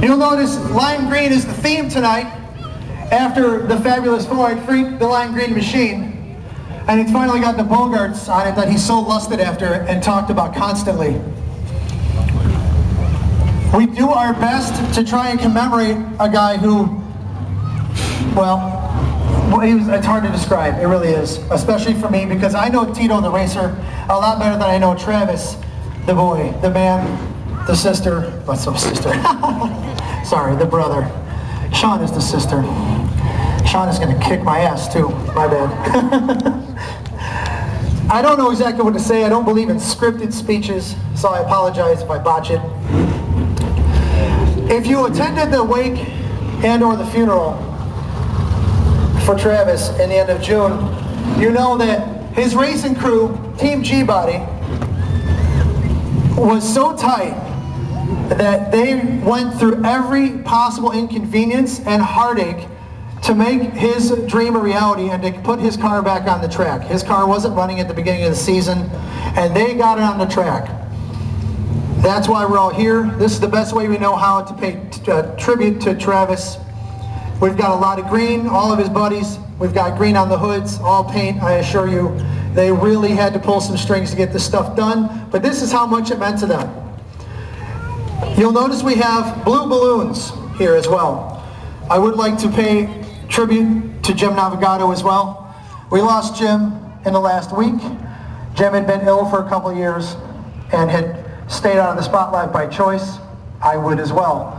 You'll notice lime green is the theme tonight. After the Fabulous Four, I freaked the lime green machine, and it's finally got the Bogarts on it that he so lusted after and talked about constantly. We do our best to try and commemorate a guy who, well, it's hard to describe, it really is, especially for me, because I know Tito the racer a lot better than I know Travis the boy, the man, the sister, what's up sister? Sorry, the brother. Sean is the sister. Sean is going to kick my ass too, my bad. I don't know exactly what to say. I don't believe in scripted speeches, so I apologize if I botch it. If you attended the wake and or the funeral for Travis in the end of June, you know that his racing crew, Team G-Body, was so tight that they went through every possible inconvenience and heartache to make his dream a reality and to put his car back on the track. His car wasn't running at the beginning of the season, and they got it on the track. That's why we're all here. This is the best way we know how to pay tribute to Travis. We've got a lot of green, all of his buddies. We've got green on the hoods, all paint, I assure you. They really had to pull some strings to get this stuff done, but this is how much it meant to them. You'll notice we have blue balloons here as well. I would like to pay tribute to Jim Navigato as well. We lost Jim in the last week. Jim had been ill for a couple of years and had stayed out of the spotlight by choice. I would as well.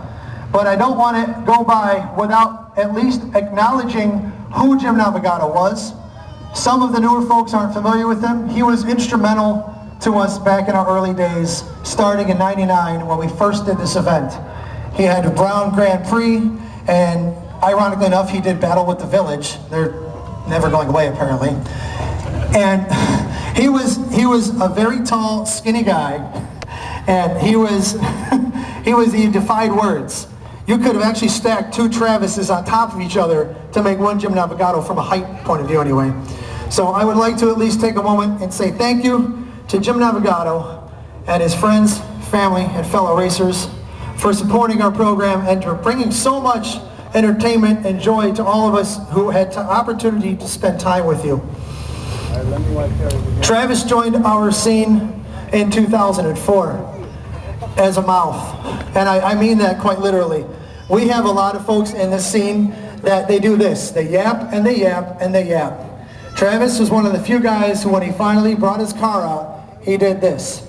But I don't want to go by without at least acknowledging who Jim Navigato was. Some of the newer folks aren't familiar with him. He was instrumental to us back in our early days, starting in '99 when we first did this event. He had a Brown Grand Prix, and ironically enough, he did Battle with the Village. They're never going away, apparently. And he was a very tall, skinny guy, and he defied words. You could have actually stacked two Travises on top of each other to make one Jim Navigato from a height point of view anyway. So I would like to at least take a moment and say thank you to Jim Navigato and his friends, family, and fellow racers for supporting our program and for bringing so much entertainment and joy to all of us who had the opportunity to spend time with you. Travis joined our scene in 2004 as a mouth, and I mean that quite literally. We have a lot of folks in this scene that they do this. They yap and they yap and they yap. Travis was one of the few guys who, when he finally brought his car out, he did this.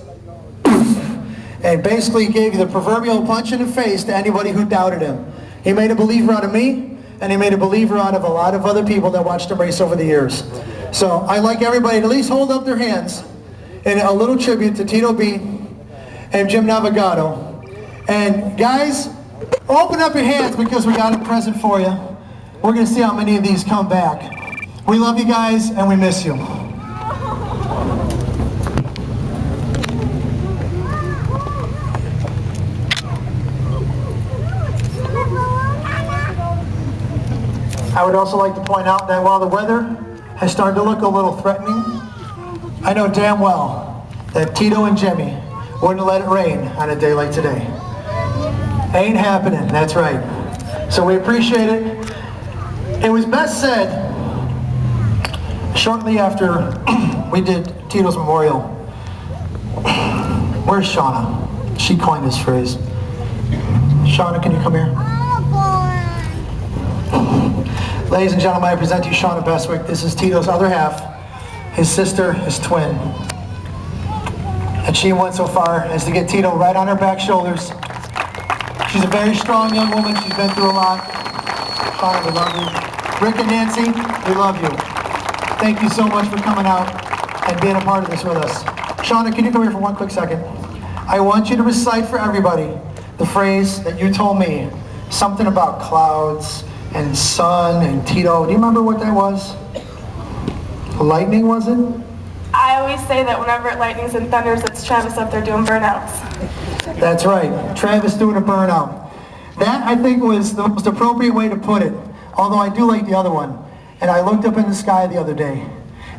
And basically gave you the proverbial punch in the face to anybody who doubted him. He made a believer out of me, and he made a believer out of a lot of other people that watched him race over the years. So I'd like everybody to at least hold up their hands in a little tribute to Tito B and Jim Navigato. And guys, open up your hands because we got a present for you. We're going to see how many of these come back. We love you guys, and we miss you. I would also like to point out that while the weather has started to look a little threatening, I know damn well that Tito and Jimmy wouldn't let it rain on a day like today. Ain't happening, that's right. So we appreciate it. It was best said shortly after we did Tito's memorial. Where's Shauna? She coined this phrase. Shauna, can you come here? Ladies and gentlemen, I present to you Shauna Bestwick. This is Tito's other half, his sister, his twin. And she went so far as to get Tito right on her back shoulders. She's a very strong young woman. She's been through a lot. Shauna, we love you. Rick and Nancy, we love you. Thank you so much for coming out and being a part of this with us. Shauna, can you come here for one quick second? I want you to recite for everybody the phrase that you told me, something about clouds and sun and Tito. Do you remember what that was? Lightning, was it? I always say that whenever it lightnings and thunders, it's Travis up there doing burnouts. That's right, Travis doing a burnout. That, I think, was the most appropriate way to put it, although I do like the other one. And I looked up in the sky the other day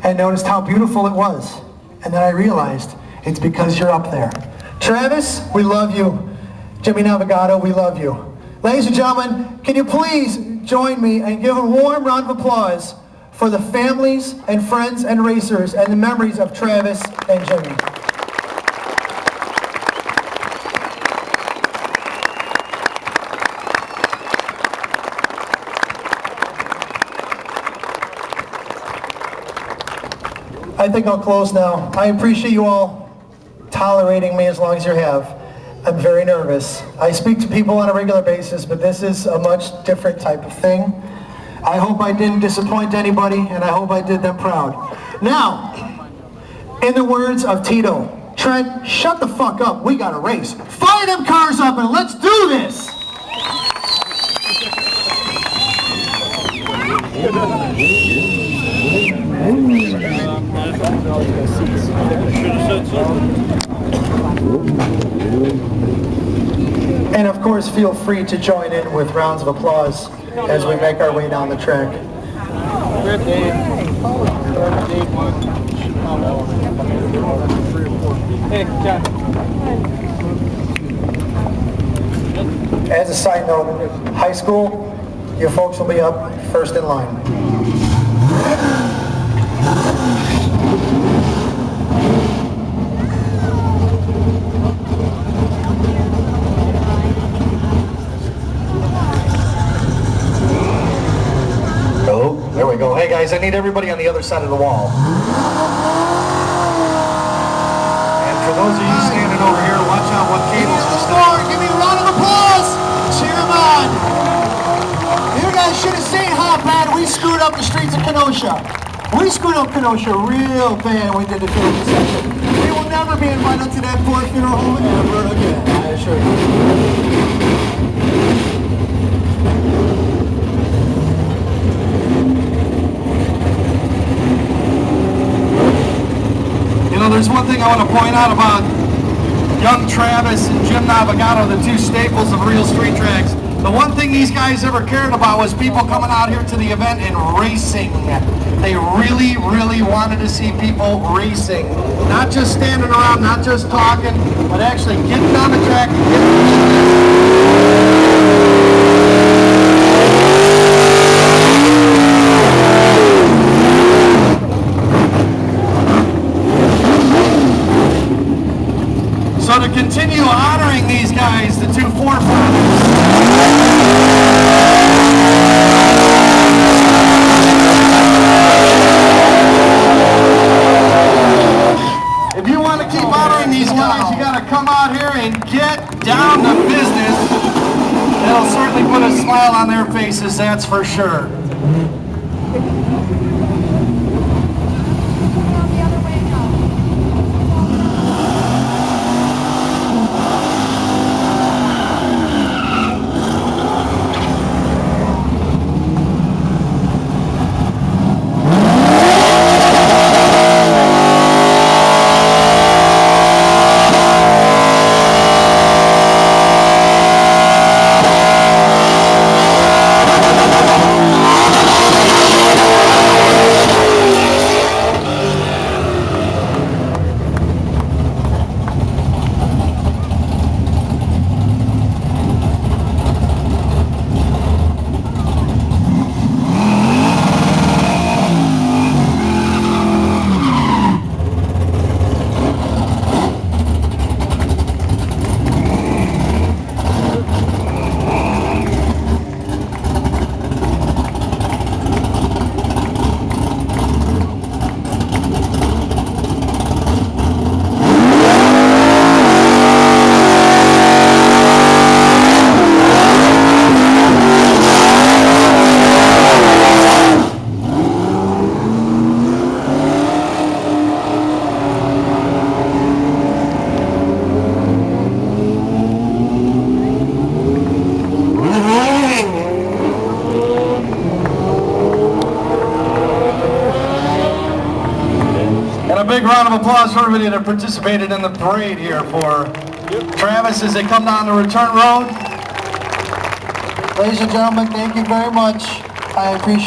and noticed how beautiful it was. And then I realized it's because you're up there. Travis, we love you. Jimmy Navigato, we love you. Ladies and gentlemen, can you please join me and give a warm round of applause for the families and friends and racers and the memories of Travis and Jimmy. I think I'll close now. I appreciate you all tolerating me as long as you have. I'm very nervous. I speak to people on a regular basis, but this is a much different type of thing. I hope I didn't disappoint anybody, and I hope I did them proud. Now, in the words of Tito, Trent, shut the fuck up. We got a race. Fire them cars up and let's do this! And of course, feel free to join in with rounds of applause as we make our way down the track. As a side note, high school, your folks will be up first in line. Oh, there we go. Hey guys, I need everybody on the other side of the wall. And for those of you standing over here, watch out what cables are standing. Give me a round of applause! Cheer them on! You guys should have seen how bad we screwed up the streets of Kenosha. We screwed up Kenosha real bad when we did the funeral section. We will never be invited to that poor funeral home ever again, I assure you. You know, there's one thing I want to point out about young Travis and Jim Navigato, the two staples of real street tracks. The one thing these guys ever cared about was people coming out here to the event and racing. They really, really wanted to see people racing. Not just standing around, not just talking, but actually getting on the track and So to continue honoring these guys, the two forefathers, if you want to keep honoring these guys, you got to come out here and get down to business. That'll certainly put a smile on their faces, that's for sure. A big round of applause for everybody that participated in the parade here for Travis as they come down the return road. Ladies and gentlemen, thank you very much. I appreciate